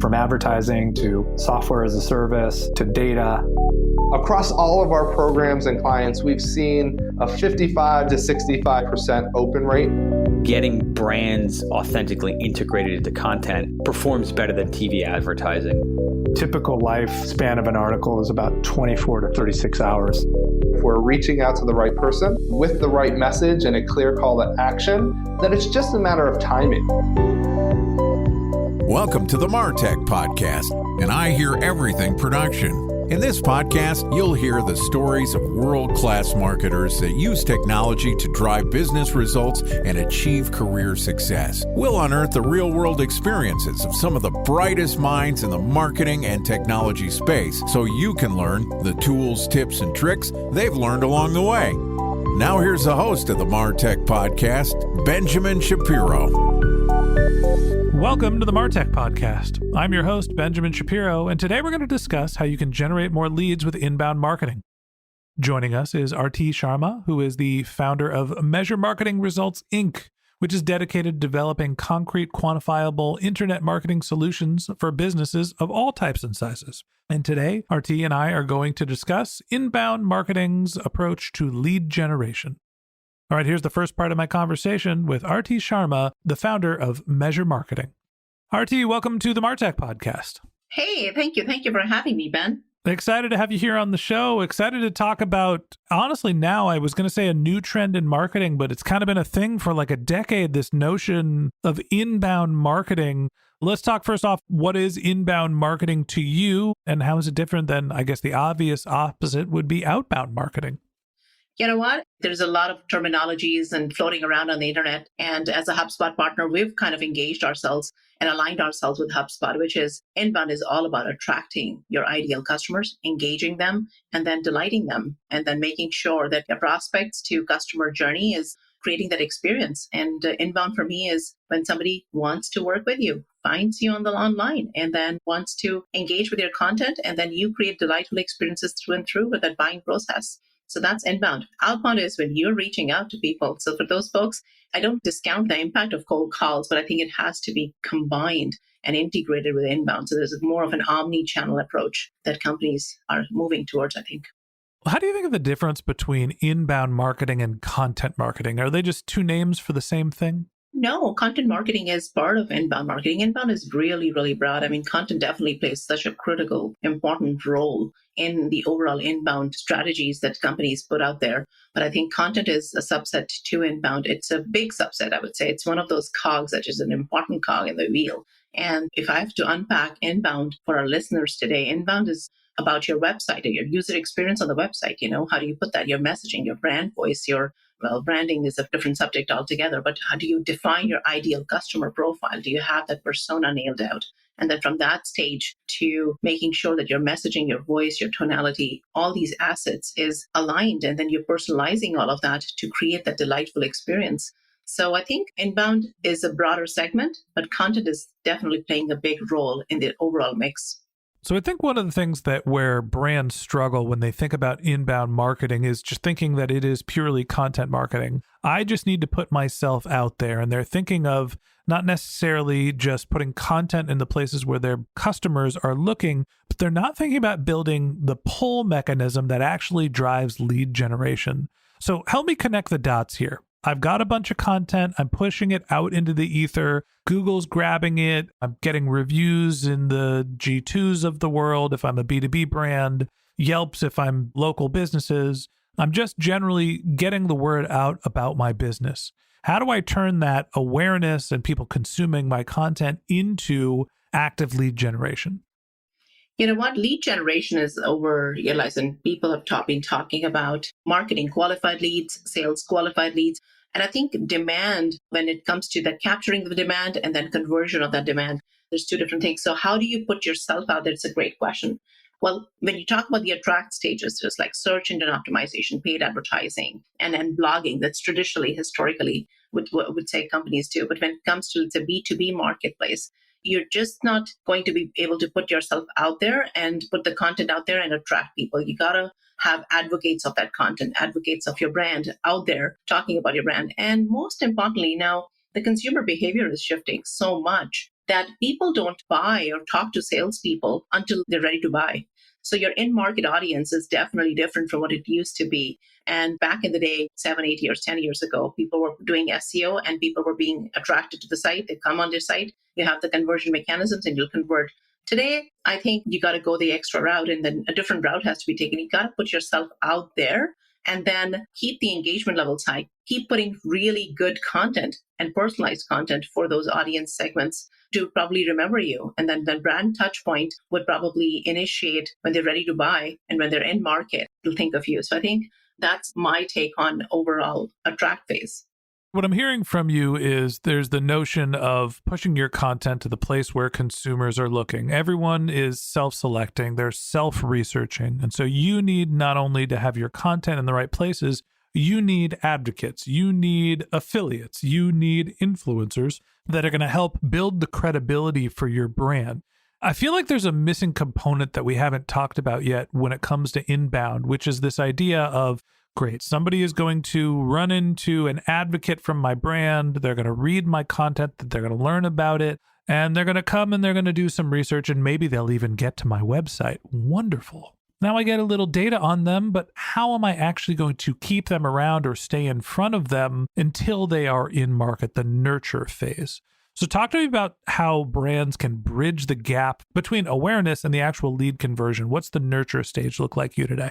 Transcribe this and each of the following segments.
From advertising to software as a service to data. Across all of our programs and clients, we've seen a 55 to 65% open rate. Getting brands authentically integrated into content performs better than TV advertising. Typical lifespan of an article is about 24 to 36 hours. If we're reaching out to the right person with the right message and a clear call to action, then it's just a matter of timing. Welcome to the MarTech Podcast, and I Hear Everything production. In this podcast, you'll hear the stories of world-class marketers that use technology to drive business results and achieve career success. We'll unearth the real-world experiences of some of the brightest minds in the marketing and technology space so you can learn the tools, tips, and tricks they've learned along the way. Now here's the host of the MarTech Podcast, Benjamin Shapiro. Welcome to the MarTech Podcast. I'm your host, Benjamin Shapiro, and today we're going to discuss how you can generate more leads with inbound marketing. Joining us is Arti Sharma, who is the founder of Measure Marketing Results, Inc., which is dedicated to developing concrete, quantifiable internet marketing solutions for businesses of all types and sizes. And today, Arti and I are going to discuss inbound marketing's approach to lead generation. All right, here's the first part of my conversation with Arti Sharma, the founder of Measure Marketing. Arti, welcome to the MarTech Podcast. Hey, thank you. Thank you for having me, Ben. Excited to have you here on the show. Excited to talk about, honestly, now I was going to say a new trend in marketing, but it's kind of been a thing for like a decade, this notion of inbound marketing. Let's talk first off, what is inbound marketing to you and how is it different than, I guess, the obvious opposite would be outbound marketing? You know what? There's a lot of terminologies and floating around on the internet. And as a HubSpot partner, we've kind of engaged ourselves and aligned ourselves with HubSpot, which is inbound is all about attracting your ideal customers, engaging them, and then delighting them, and then making sure that your prospects to customer journey is creating that experience. And inbound for me is when somebody wants to work with you, finds you on the online, and then wants to engage with your content, and then you create delightful experiences through and through with that buying process. So that's inbound. Outbound is when you're reaching out to people. So for those folks, I don't discount the impact of cold calls, but I think it has to be combined and integrated with inbound. So there's more of an omni-channel approach that companies are moving towards, I think. How do you think of the difference between inbound marketing and content marketing? Are they just two names for the same thing? No, content marketing is part of inbound marketing. Inbound is really, really broad. I mean, content definitely plays such a critical, important role in the overall inbound strategies that companies put out there. But I think content is a subset to inbound. It's a big subset, I would say. It's one of those cogs that is an important cog in the wheel. And if I have to unpack inbound for our listeners today, inbound is about your website or your user experience on the website. You know, how do you put that? Your messaging, your brand voice, branding is a different subject altogether, but how do you define your ideal customer profile? Do you have that persona nailed out? And then from that stage to making sure that your messaging, your voice, your tonality, all these assets is aligned. And then you're personalizing all of that to create that delightful experience. So I think inbound is a broader segment, but content is definitely playing a big role in the overall mix. So I think one of the things that where brands struggle when they think about inbound marketing is just thinking that it is purely content marketing. I just need to put myself out there, and they're thinking of not necessarily just putting content in the places where their customers are looking, but they're not thinking about building the pull mechanism that actually drives lead generation. So help me connect the dots here. I've got a bunch of content. I'm pushing it out into the ether. Google's grabbing it. I'm getting reviews in the G2s of the world if I'm a B2B brand, Yelps if I'm local businesses. I'm just generally getting the word out about my business. How do I turn that awareness and people consuming my content into active lead generation? You know what? Lead generation is overutilized, and people have been talking about marketing qualified leads, sales qualified leads. And I think demand, when it comes to that capturing the demand and then conversion of that demand, there's two different things. So how do you put yourself out there? It's a great question. Well, when you talk about the attract stages, there's like search engine optimization, paid advertising, and then blogging. That's traditionally, historically, would say companies do. But when it comes to it's a B2B marketplace, you're just not going to be able to put yourself out there and put the content out there and attract people. You got to have advocates of that content, advocates of your brand out there talking about your brand. And most importantly, now the consumer behavior is shifting so much that people don't buy or talk to salespeople until they're ready to buy. So your in-market audience is definitely different from what it used to be. And back in the day, 7, 8 years, 10 years ago, people were doing SEO and people were being attracted to the site. They come on their site, you have the conversion mechanisms and you'll convert. Today, I think you got to go the extra route and then a different route has to be taken. You got to put yourself out there and then keep the engagement levels high. Keep putting really good content and personalized content for those audience segments to probably remember you. And then the brand touch point would probably initiate when they're ready to buy and when they're in market, they'll think of you. So I think that's my take on overall attract phase. What I'm hearing from you is there's the notion of pushing your content to the place where consumers are looking. Everyone is self-selecting, they're self-researching. And so you need not only to have your content in the right places, you need advocates, you need affiliates, you need influencers that are going to help build the credibility for your brand. I feel like there's a missing component that we haven't talked about yet when it comes to inbound, which is this idea of, great, somebody is going to run into an advocate from my brand. They're going to read my content, they're going to learn about it, and they're going to come and they're going to do some research, and maybe they'll even get to my website. Wonderful. Now I get a little data on them, but how am I actually going to keep them around or stay in front of them until they are in market, the nurture phase? So talk to me about how brands can bridge the gap between awareness and the actual lead conversion. What's the nurture stage look like you today?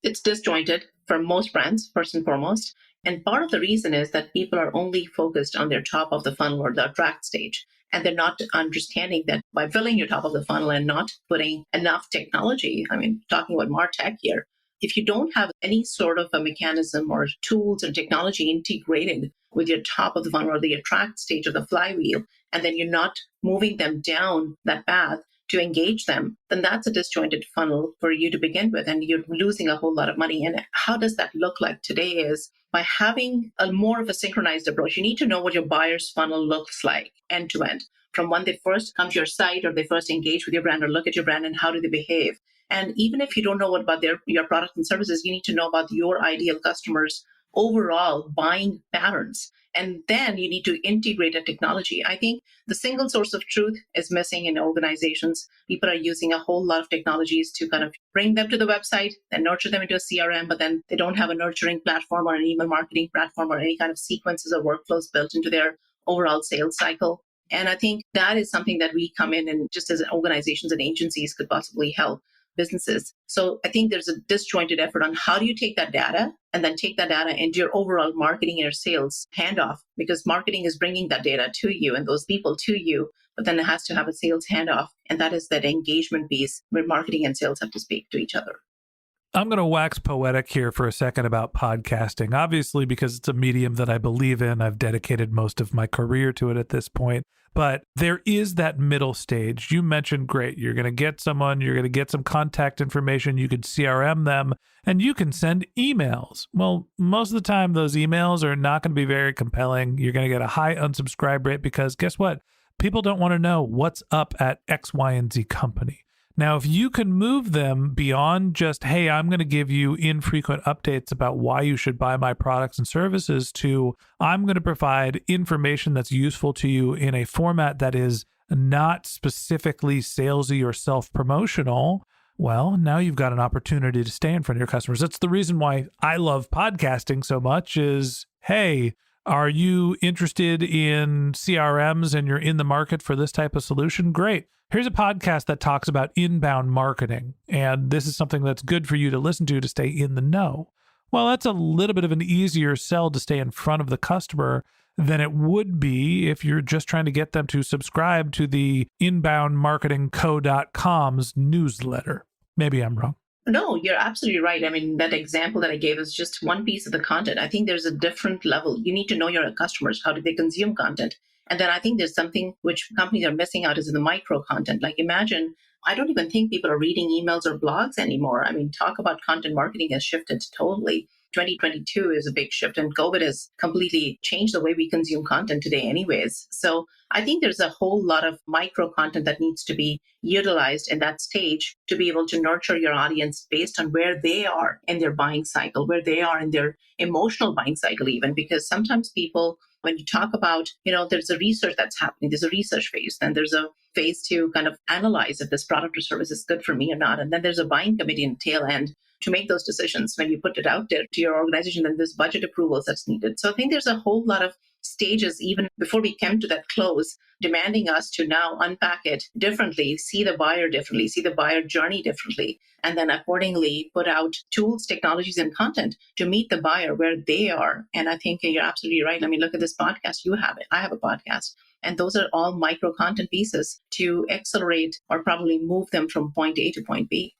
It's disjointed for most brands, first and foremost. And part of the reason is that people are only focused on their top of the funnel or the attract stage. And they're not understanding that by filling your top of the funnel and not putting enough technology, I mean, talking about MarTech here, if you don't have any sort of a mechanism or tools and technology integrated with your top of the funnel or the attract stage of the flywheel, and then you're not moving them down that path to engage them, then that's a disjointed funnel for you to begin with, and you're losing a whole lot of money. And how does that look like today is by having a more of a synchronized approach. You need to know what your buyer's funnel looks like end to end, from when they first come to your site or they first engage with your brand or look at your brand and how do they behave. And even if you don't know what about your product and services, you need to know about your ideal customers' overall buying patterns. And then you need to integrate a technology. I think the single source of truth is missing in organizations. People are using a whole lot of technologies to kind of bring them to the website and nurture them into a CRM, but then they don't have a nurturing platform or an email marketing platform or any kind of sequences or workflows built into their overall sales cycle. And I think that is something that we come in and just as organizations and agencies could possibly help businesses. So I think there's a disjointed effort on how do you take that data and then take that data into your overall marketing and your sales handoff, because marketing is bringing that data to you and those people to you, but then it has to have a sales handoff. And that is that engagement piece where marketing and sales have to speak to each other. I'm going to wax poetic here for a second about podcasting, obviously, because it's a medium that I believe in. I've dedicated most of my career to it at this point. But there is that middle stage. You mentioned, great, you're going to get someone, you're going to get some contact information, you could CRM them, and you can send emails. Well, most of the time, those emails are not going to be very compelling. You're going to get a high unsubscribe rate because guess what? People don't want to know what's up at X, Y, and Z company. Now, if you can move them beyond just, hey, I'm going to give you infrequent updates about why you should buy my products and services, to I'm going to provide information that's useful to you in a format that is not specifically salesy or self-promotional, well, now you've got an opportunity to stay in front of your customers. That's the reason why I love podcasting so much is, hey, are you interested in CRMs and you're in the market for this type of solution? Great. Here's a podcast that talks about inbound marketing, and this is something that's good for you to listen to stay in the know. Well, that's a little bit of an easier sell to stay in front of the customer than it would be if you're just trying to get them to subscribe to the inboundmarketingco.com's newsletter. Maybe I'm wrong. No, you're absolutely right. I mean, that example that I gave is just one piece of the content. I think there's a different level. You need to know your customers. How do they consume content? And then I think there's something which companies are missing out is in the micro content. Like imagine, I don't even think people are reading emails or blogs anymore. I mean, talk about content marketing has shifted totally. 2022 is a big shift, and COVID has completely changed the way we consume content today anyways. So I think there's a whole lot of micro content that needs to be utilized in that stage to be able to nurture your audience based on where they are in their buying cycle, where they are in their emotional buying cycle even, because sometimes people when you talk about, there's a research that's happening, there's a research phase, then there's a phase to kind of analyze if this product or service is good for me or not. And then there's a buying committee in the tail end to make those decisions. When you put it out there to your organization, then there's budget approvals that's needed. So I think there's a whole lot of stages, even before we came to that close, demanding us to now unpack it differently, see the buyer differently, see the buyer journey differently, and then accordingly put out tools, technologies, and content to meet the buyer where they are. And I think you're absolutely right. I mean, look at this podcast. You have it. I have a podcast. And those are all micro content pieces to accelerate or probably move them from point A to point B.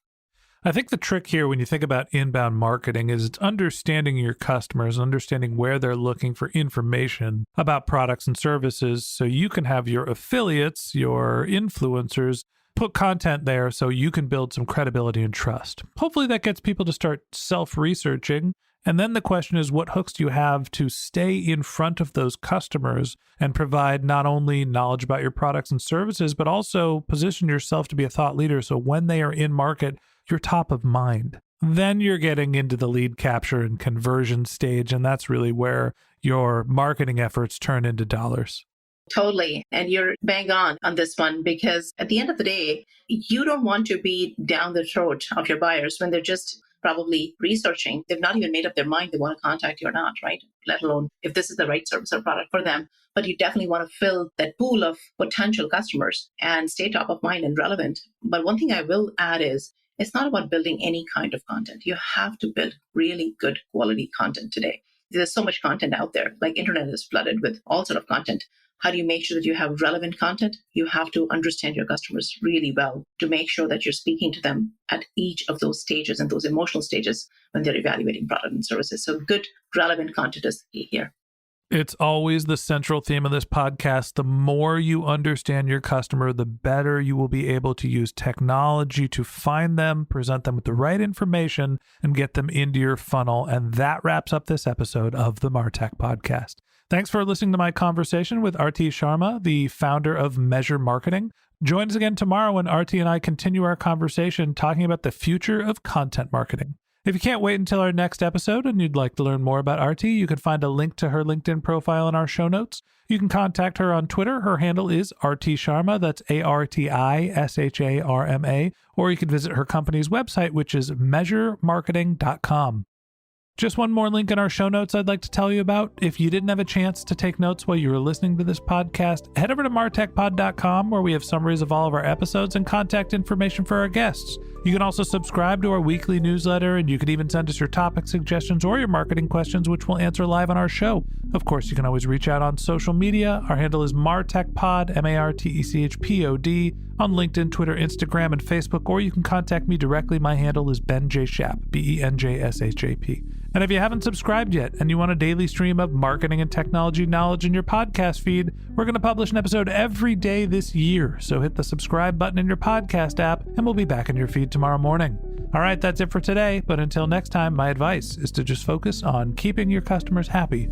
I think the trick here when you think about inbound marketing is it's understanding your customers, understanding where they're looking for information about products and services so you can have your affiliates, your influencers, put content there so you can build some credibility and trust. Hopefully that gets people to start self-researching. And then the question is, what hooks do you have to stay in front of those customers and provide not only knowledge about your products and services, but also position yourself to be a thought leader so when they are in market, you're top of mind. Then you're getting into the lead capture and conversion stage, and that's really where your marketing efforts turn into dollars. Totally. And you're bang on this one, because at the end of the day, you don't want to be down the throat of your buyers when they're just probably researching. They've not even made up their mind they want to contact you or not, right? Let alone if this is the right service or product for them. But you definitely want to fill that pool of potential customers and stay top of mind and relevant. But one thing I will add is, it's not about building any kind of content. You have to build really good quality content today. There's so much content out there. Like internet is flooded with all sort of content. How do you make sure that you have relevant content? You have to understand your customers really well to make sure that you're speaking to them at each of those stages and those emotional stages when they're evaluating product and services. So good, relevant content is key here. It's always the central theme of this podcast. The more you understand your customer, the better you will be able to use technology to find them, present them with the right information, and get them into your funnel. And that wraps up this episode of the MarTech Podcast. Thanks for listening to my conversation with Arti Sharma, the founder of Measure Marketing. Join us again tomorrow when Arti and I continue our conversation talking about the future of content marketing. If you can't wait until our next episode and you'd like to learn more about Arti, you can find a link to her LinkedIn profile in our show notes. You can contact her on Twitter. Her handle is Arti Sharma. That's ARTISHARMA. Or you can visit her company's website, which is measuremarketing.com. Just one more link in our show notes I'd like to tell you about. If you didn't have a chance to take notes while you were listening to this podcast, head over to martechpod.com where we have summaries of all of our episodes and contact information for our guests. You can also subscribe to our weekly newsletter, and you can even send us your topic suggestions or your marketing questions, which we'll answer live on our show. Of course, you can always reach out on social media. Our handle is martechpod, MARTECHPOD, on LinkedIn, Twitter, Instagram, and Facebook, or you can contact me directly. My handle is Ben J. Shap, BENJSHAP. And if you haven't subscribed yet and you want a daily stream of marketing and technology knowledge in your podcast feed, we're going to publish an episode every day this year. So hit the subscribe button in your podcast app and we'll be back in your feed tomorrow morning. All right, that's it for today. But until next time, my advice is to just focus on keeping your customers happy.